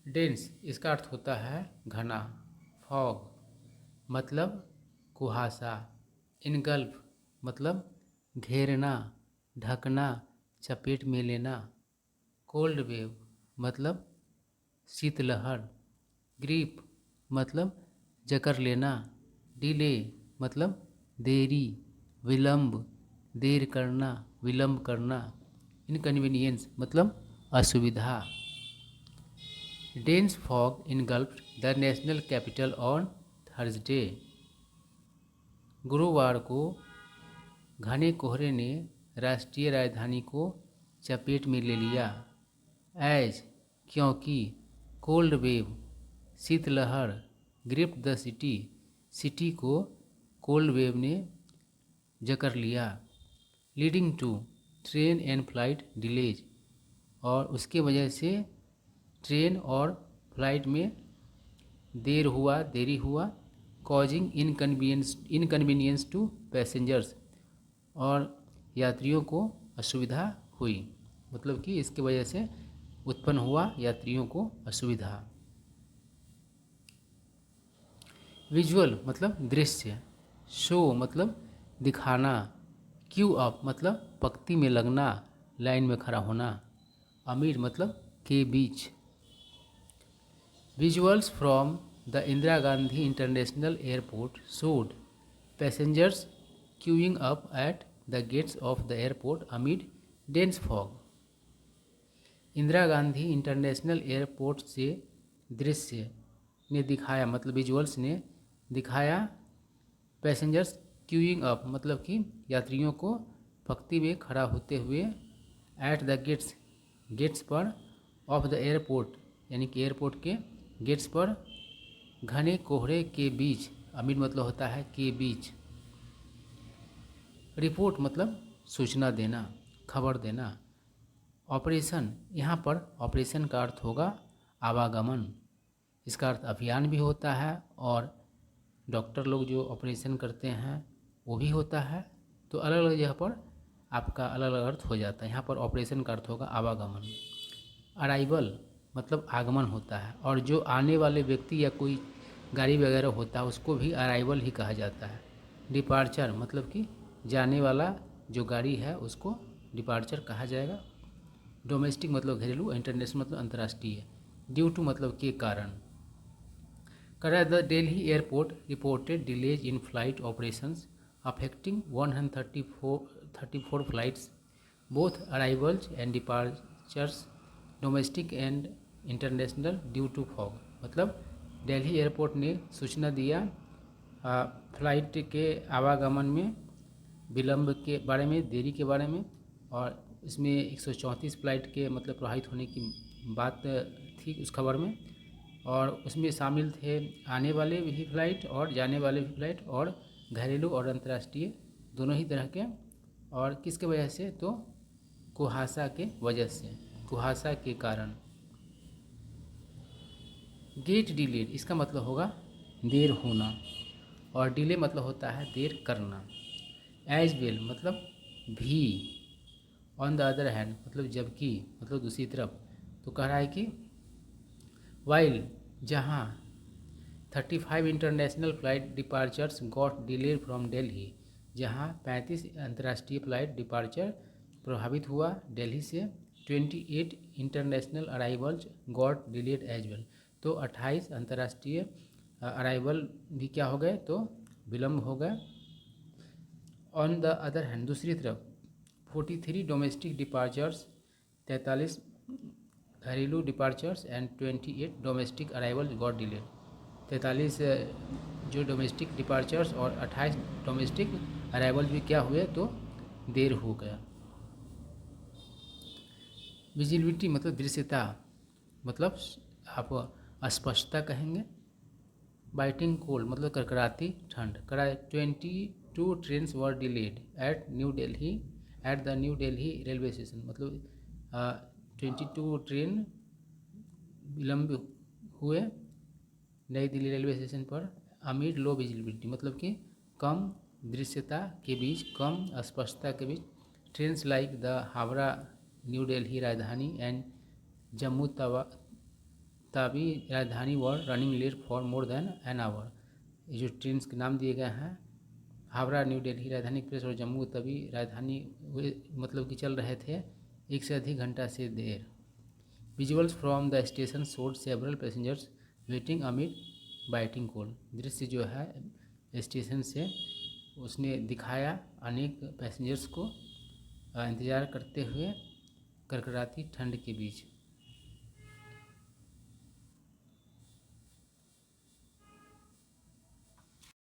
Dense इसका अर्थ होता है घना। फॉग मतलब कुहासा। इनगल्फ मतलब घेरना, ढकना, चपेट में लेना। कोल्ड वेव मतलब शीतलहर। ग्रीप मतलब जकड़ लेना। डिले मतलब देरी, विलंब, देर करना, विलंब करना। इनकन्वीनियंस मतलब असुविधा। Dense fog इनगल्फ्ड the national capital on Thursday. गुरुवार को घने कोहरे ने राष्ट्रीय राजधानी को चपेट में ले लिया। एज क्योंकि, कोल्ड वेव शीतलहर, ग्रिप्ड द सिटी सिटी को कोल्ड वेव ने जकड़ लिया। Leading to train and flight delays और उसके वजह से ट्रेन और फ्लाइट में देरी हुआ। कॉजिंग इनकन्वीनियंस टू पैसेंजर्स और यात्रियों को असुविधा हुई। मतलब कि इसके वजह से उत्पन्न हुआ यात्रियों को असुविधा। विजुअल मतलब दृश्य। शो मतलब दिखाना। क्यू अप मतलब पंक्ति में लगना, लाइन में खड़ा होना। अमीर मतलब के बीच। Visuals from the Indira Gandhi international airport showed passengers queuing up at the gates of the airport amid dense fog. Indira Gandhi international airport से दृश्य ने दिखाया मतलब विजुअल्स ने दिखाया पैसेंजर्स क्यूइंग अप मतलब कि यात्रियों को पंक्ति में खड़ा होते हुए एट द गेट्स पर ऑफ द एयरपोर्ट यानी कि एयरपोर्ट के गेट्स पर घने कोहरे के बीच। अमीर मतलब होता है के बीच। रिपोर्ट मतलब सूचना देना, खबर देना। ऑपरेशन यहाँ पर ऑपरेशन का अर्थ होगा आवागमन। इसका अर्थ अभियान भी होता है और डॉक्टर लोग जो ऑपरेशन करते हैं वो भी होता है। तो अलग अलग जगह पर आपका अलग अलग अर्थ हो जाता है। यहाँ पर ऑपरेशन का अर्थ होगा आवागमन। अराइवल मतलब आगमन होता है और जो आने वाले व्यक्ति या कोई गाड़ी वगैरह होता है उसको भी अराइवल ही कहा जाता है। डिपार्चर मतलब कि जाने वाला जो गाड़ी है उसको डिपार्चर कहा जाएगा। डोमेस्टिक मतलब घरेलू, इंटरनेशनल मतलब अंतर्राष्ट्रीय। ड्यू टू मतलब के कारण। करा the Delhi airport reported delays in flight operations affecting 134 flights both arrivals and departures domestic and international due to fog. मतलब दिल्ली एयरपोर्ट ने सूचना दिया फ्लाइट के आवागमन में विलंब के बारे में, देरी के बारे में। और इसमें 134 फ्लाइट के मतलब प्रभावित होने की बात थी उस खबर में। और उसमें शामिल थे आने वाले भी फ्लाइट और जाने वाले भी फ्लाइट और घरेलू और अंतर्राष्ट्रीय दोनों ही तरह के। और किसके वजह से, तो कुहासा के वजह से, कुहासा के कारण। गेट डिलेड इसका मतलब होगा देर होना और डिले मतलब होता है देर करना। एज वेल मतलब भी। ऑन द अदर हैंड मतलब जबकि मतलब दूसरी तरफ। तो कह रहा है कि वाइल जहाँ 35 international flight departures got delayed from Delhi, जहाँ 35 अंतर्राष्ट्रीय फ्लाइट डिपार्चर प्रभावित हुआ दिल्ली से। 28 international arrivals got delayed as well, तो 28 अंतर्राष्ट्रीय अराइवल भी क्या हो गए, तो विलम्ब हो गए। ऑन द अदर हैंड दूसरी तरफ 43 डोमेस्टिक डिपार्चर्स 43 घरेलू departures and 28 domestic arrival got delayed. 43 जो डोमेस्टिक डिपार्चर्स और 28 डोमेस्टिक अराइवल भी क्या हुए, तो देर हो गया। विजिबिलिटी मतलब दृश्यता, मतलब आप अस्पष्टता कहेंगे। बाइटिंग कोल्ड मतलब करकराती ठंड। 22 trains were delayed at the new Delhi railway station, मतलब 22 ट्रेन विलम्ब हुए नई दिल्ली रेलवे स्टेशन पर। अमीड लो विजिबिलिटी मतलब कि कम दृश्यता के बीच, कम स्पष्टता के बीच। Trains like the Howrah New Delhi Rajdhani and Jammu Tawi Rajdhani were running late for more than an hour. ये जो ट्रेन के नाम दिए गए हैं, हावड़ा न्यू दिल्ली राजधानी एक्सप्रेस और जम्मू तवी राजधानी मतलब कि चल रहे थे 1 से अधिक घंटा से देर। Visuals from the station showed several passengers waiting amid biting cold. दृश्य जो है स्टेशन से उसने दिखाया अनेक पैसेंजर्स को इंतज़ार करते हुए कड़कड़ाती ठंड के बीच।